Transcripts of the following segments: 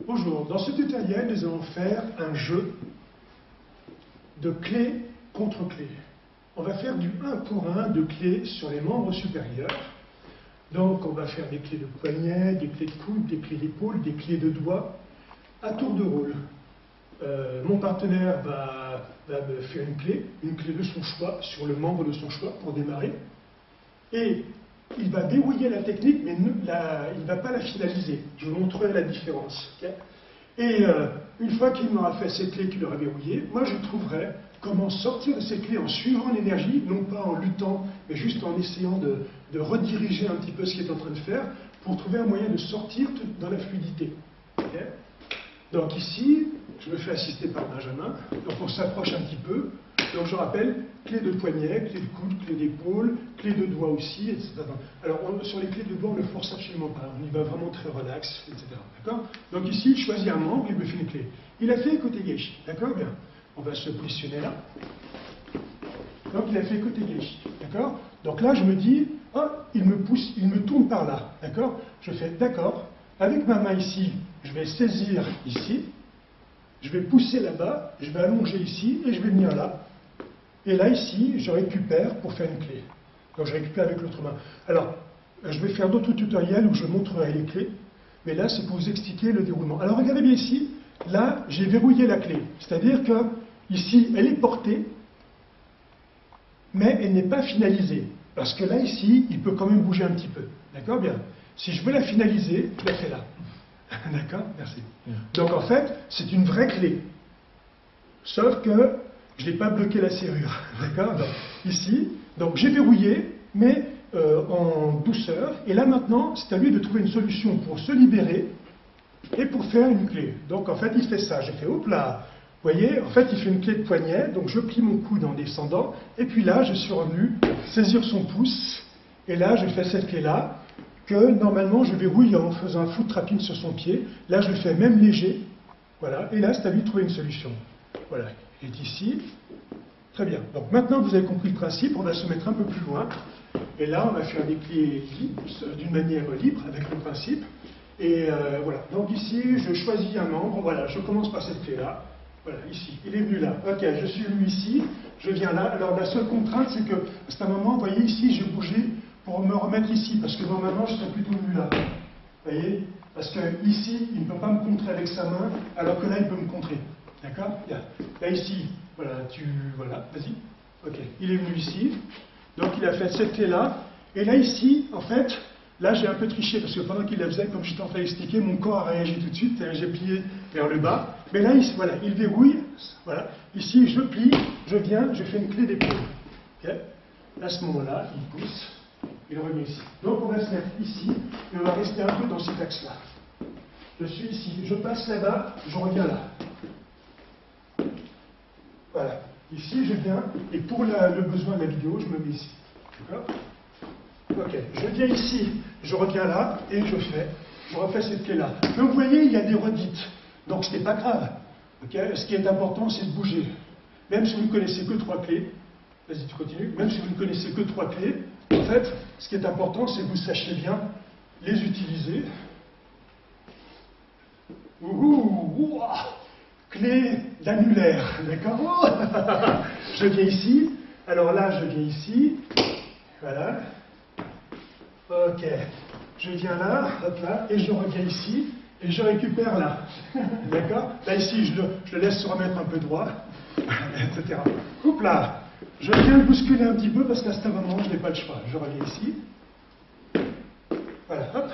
Bonjour, dans ce tutoriel, nous allons faire un jeu de clés contre clés. On va faire du 1 pour 1 de clés sur les membres supérieurs. Donc on va faire des clés de poignet, des clés de coude, des clés d'épaule, des clés de doigts, à tour de rôle. Mon partenaire va me faire une clé de son choix, sur le membre de son choix pour démarrer. Et il va dérouiller la technique, mais il ne va pas la finaliser. Je vous montrerai la différence. Okay, et une fois qu'il m'aura fait ces clés qu'il aura verrouillées, moi je trouverai comment sortir de ces clés en suivant l'énergie, non pas en luttant, mais juste en essayant de rediriger un petit peu ce qu'il est en train de faire, pour trouver un moyen de sortir dans la fluidité. Okay, donc ici, je me fais assister par Benjamin, donc on s'approche un petit peu. Donc je rappelle, clé de poignet, clé de coude, clé d'épaule, clé de doigt aussi, etc. Alors sur les clés de doigt, on ne force absolument pas, on y va vraiment très relax, etc. D'accord? Donc ici, il choisit un membre, il me fait une clé. Il a fait côté gauche, d'accord? Bien. On va se positionner là. Donc il a fait côté gauche, d'accord? Donc là, je me dis, oh, il me pousse, il me tourne par là, d'accord? Je fais d'accord. Avec ma main ici, je vais saisir ici, je vais pousser là-bas, je vais allonger ici, et je vais venir là. Et là, ici, je récupère pour faire une clé. Donc je récupère avec l'autre main. Alors, je vais faire d'autres tutoriels où je montrerai les clés, mais là, c'est pour vous expliquer le déroulement. Alors regardez bien ici, là, j'ai verrouillé la clé. C'est-à-dire que, ici, elle est portée, mais elle n'est pas finalisée. Parce que là, ici, il peut quand même bouger un petit peu. D'accord? Bien. Si je veux la finaliser, je la fais là. D'accord? Merci. Donc en fait, c'est une vraie clé. Sauf que je n'ai pas bloqué la serrure. D'accord? Ici, donc j'ai verrouillé, mais en douceur. Et là maintenant, c'est à lui de trouver une solution pour se libérer et pour faire une clé. Donc en fait, il fait ça. J'ai fait, hop là. Vous voyez, en fait, il fait une clé de poignet. Donc je plie mon coude en descendant. Et puis là, je suis revenu saisir son pouce. Et là, je fais cette clé-là, que normalement je verrouille en faisant un foot trapping sur son pied. Là, je le fais même léger. Voilà. Et là, c'est à lui de trouver une solution. Voilà. Il est ici. Très bien. Donc maintenant, vous avez compris le principe. On va se mettre un peu plus loin. Et là, on va faire des clés d'une manière libre avec le principe. Et voilà. Donc ici, je choisis un membre. Voilà. Je commence par cette clé-là. Voilà. Ici. Il est venu là. Ok. Je suis venu ici. Je viens là. Alors la seule contrainte, c'est que c'est un moment, vous voyez, ici, j'ai bougé pour me remettre ici, parce que normalement, je serais plutôt venu là. Vous voyez? Parce que ici, il ne peut pas me contrer avec sa main, alors que là, il peut me contrer. D'accord? Là, ici, voilà, voilà, vas-y. Ok. Il est venu ici. Donc, il a fait cette clé-là. Et là, ici, en fait, là, j'ai un peu triché, parce que pendant qu'il la faisait, comme j'étais en train d'expliquer, mon corps a réagi tout de suite, j'ai plié vers le bas. Mais là, ici, voilà, il verrouille. Voilà. Ici, je plie, je viens, je fais une clé d'épaule. Okay? À ce moment-là, il pousse. Il remet ici. Donc on va se mettre ici, et on va rester un peu dans cet axe-là. Je suis ici, je passe là-bas, je reviens là. Voilà. Ici, je viens, et pour le besoin de la vidéo, je me mets ici. D'accord? Ok. Je viens ici, je reviens là, et je refais cette clé-là. Donc vous voyez, il y a des redites. Donc ce n'est pas grave. Okay? Ce qui est important, c'est de bouger. Même si vous ne connaissez que 3 clés, vas-y, tu continues. Même si vous ne connaissez que 3 clés, en fait, ce qui est important, c'est que vous sachiez bien les utiliser. Clé d'annulaire, d'accord? Je viens ici. Alors là, je viens ici. Voilà. Ok. Je viens là, hop là, et je reviens ici, et je récupère là. D'accord? Là, ici, je le laisse se remettre un peu droit, etc. Hop là. Je viens le bousculer un petit peu parce qu'à ce moment, je n'ai pas le choix. Je reviens ici. Voilà, hop.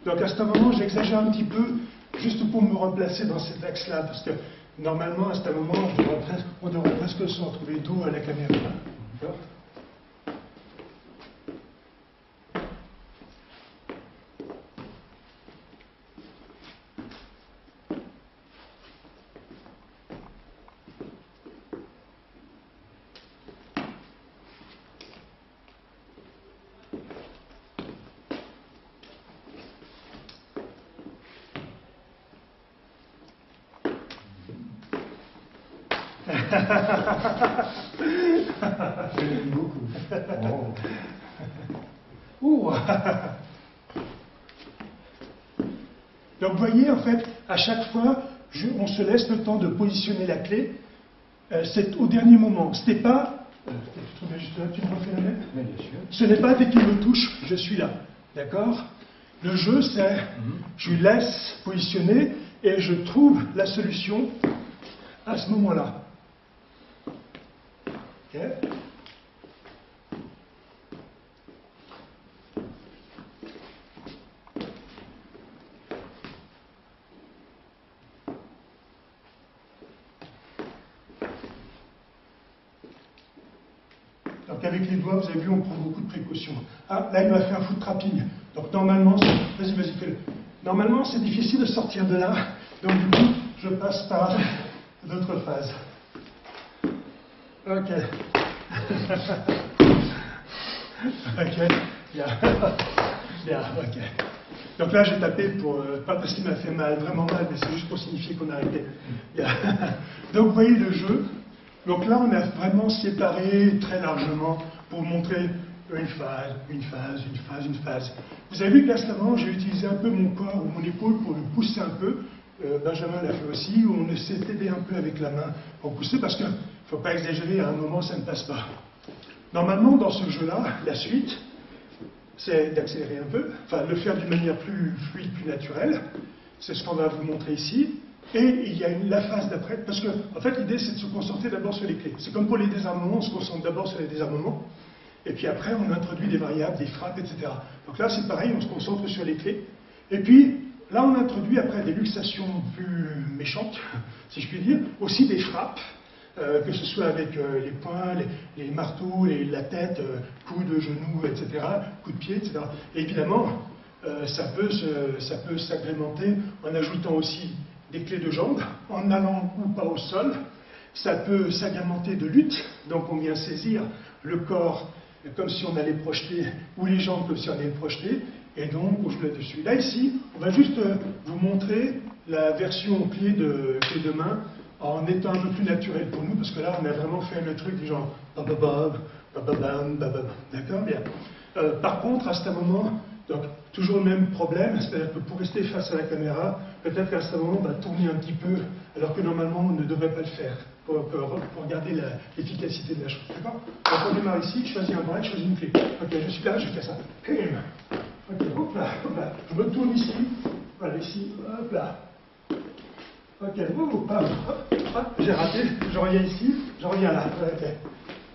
Donc à ce moment, j'exagère un petit peu, juste pour me replacer dans cet axe-là, parce que normalement, à ce moment, on devrait presque se retrouver dos à la caméra. D'accord ? Je l'aime beaucoup. Oh. Donc vous voyez, en fait, à chaque fois, on se laisse le temps de positionner la clé. C'est au dernier moment. Ce n'est pas... tu me refais la même? Oui, bien sûr. Ce n'est pas dès qu'il me touche, je suis là. D'accord? Le jeu, c'est... Je lui laisse positionner et je trouve la solution à ce moment-là. Ok? Donc avec les doigts, vous avez vu, on prend beaucoup de précautions. Ah, là, il m'a fait un foot trapping. Donc normalement, vas-y, fais-le. Normalement, c'est difficile de sortir de là. Donc du coup, je passe par d'autres phases. Ok. Ok. Bien. Bien, ok. Donc là, j'ai tapé pour, pas parce qu'il m'a fait mal, vraiment mal, mais c'est juste pour signifier qu'on a arrêté. Bien. Donc vous voyez le jeu. Donc là, on a vraiment séparé très largement pour montrer une phase, une phase, une phase, une phase. Vous avez vu qu'à ce moment, j'ai utilisé un peu mon corps ou mon épaule pour le pousser un peu. Benjamin l'a fait aussi, où on s'est aidé un peu avec la main pour pousser, parce qu'il ne faut pas exagérer, à un moment, ça ne passe pas. Normalement, dans ce jeu-là, la suite, c'est d'accélérer un peu, enfin, le faire d'une manière plus fluide, plus naturelle. C'est ce qu'on va vous montrer ici. Et il y a la phase d'après, parce que, en fait, l'idée, c'est de se concentrer d'abord sur les clés. C'est comme pour les désarmements, on se concentre d'abord sur les désarmements, et puis après, on introduit des variables, des frappes, etc. Donc là, c'est pareil, on se concentre sur les clés. Et puis, là, on introduit après des luxations plus méchantes, si je puis dire, aussi des frappes, que ce soit avec les poings, les marteaux, la tête, coudes, genoux, etc., coups de pied, etc. Et évidemment, ça peut s'agrémenter en ajoutant aussi des clés de jambes, en allant ou pas au sol. Ça peut s'agrémenter de lutte, donc on vient saisir le corps comme si on allait projeter, ou les jambes comme si on allait projeter, et donc on joue là-dessus. Là, ici, on va juste vous montrer la version clé de main en étant un peu plus naturel pour nous, parce que là, on a vraiment fait le truc du genre bababam, bababam, bababam. D'accord? Bien. Par contre, à ce moment, donc, toujours le même problème, c'est-à-dire que pour rester face à la caméra, peut-être qu'à ce moment, on va tourner un petit peu, alors que normalement, on ne devrait pas le faire, pour garder l'efficacité de la chose. D'accord? Donc, on démarre ici, je choisis un bras, je choisis une clé. Ok, je suis là, je fais ça. Ok, hop là. Je me tourne ici, voilà, ici, hop là. Ok, hop, j'ai raté, je reviens ici, je reviens là.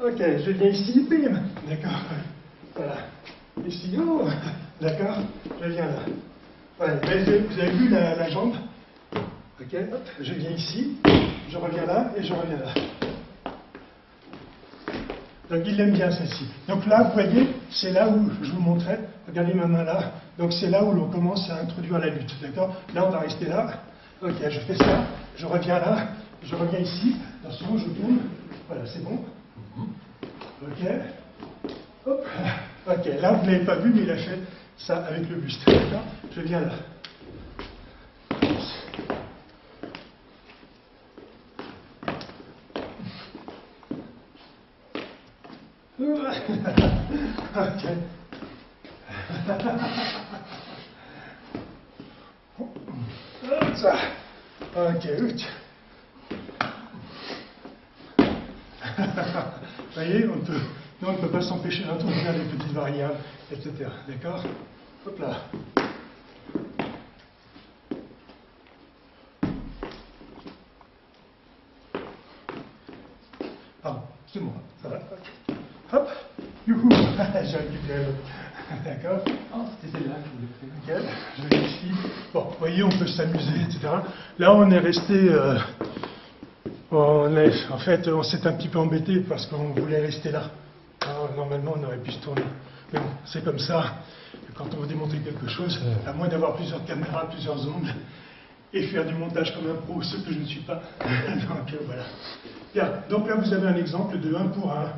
Ok, je viens ici, bim. D'accord, voilà. Ici, oh, d'accord, je viens là. Voilà, vous avez vu la jambe? Ok, hop, je viens ici, je reviens là et je reviens là. Donc il aime bien celle-ci. Donc là, vous voyez, c'est là où je vous montrais, regardez ma main là, donc c'est là où l'on commence à introduire la lutte, d'accord? Là, on va rester là. Ok, je fais ça, je reviens là, je reviens ici, attention, je tourne, voilà, c'est bon. Ok, hop, ok, là vous ne l'avez pas vu, mais il a fait ça avec le buste, d'accord? Je viens là. Ok. Ça. Ok, vous voyez, on ne peut pas s'empêcher d'introduire des petites variables, etc. D'accord? Hop là. Pardon, c'est moi. Ça va? Okay. Hop. Youhou. J'ai récupéré l'autre. D'accord? Ah, c'était celle-là que je voulais faire. Nickel. Je vais ici. Bon, vous voyez, on peut s'amuser, etc. Là, on est resté... en fait, on s'est un petit peu embêté parce qu'on voulait rester là. Alors, normalement, on aurait pu se tourner. Mais bon, c'est comme ça. Quand on veut démontrer quelque chose, à moins d'avoir plusieurs caméras, plusieurs angles, et faire du montage comme un pro, ce que je ne suis pas. Donc, voilà. Bien. Donc là, vous avez un exemple de 1 pour 1,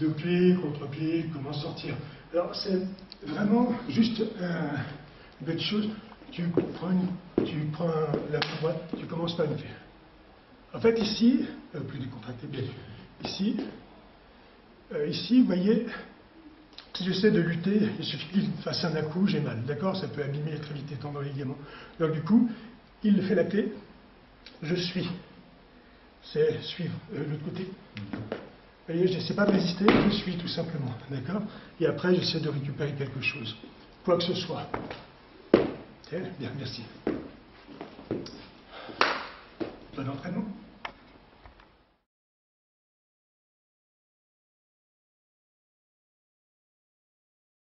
de clé contre clé, comment sortir. Alors, c'est vraiment juste une belle chose. Tu prends la boîte, tu commences par une clé. En fait, ici, plus décontracté, bien ici, ici, vous voyez, si j'essaie de lutter, il suffit qu'il fasse un à-coup, j'ai mal, d'accord? Ça peut abîmer très vite les tendons et les ligaments. Donc du coup, il fait la clé, je suis. C'est suivre, l'autre côté. Vous voyez, je n'essaie pas de résister, je suis tout simplement, d'accord? Et après, j'essaie de récupérer quelque chose, quoi que ce soit. Ok, bien, merci. Bon entraînement.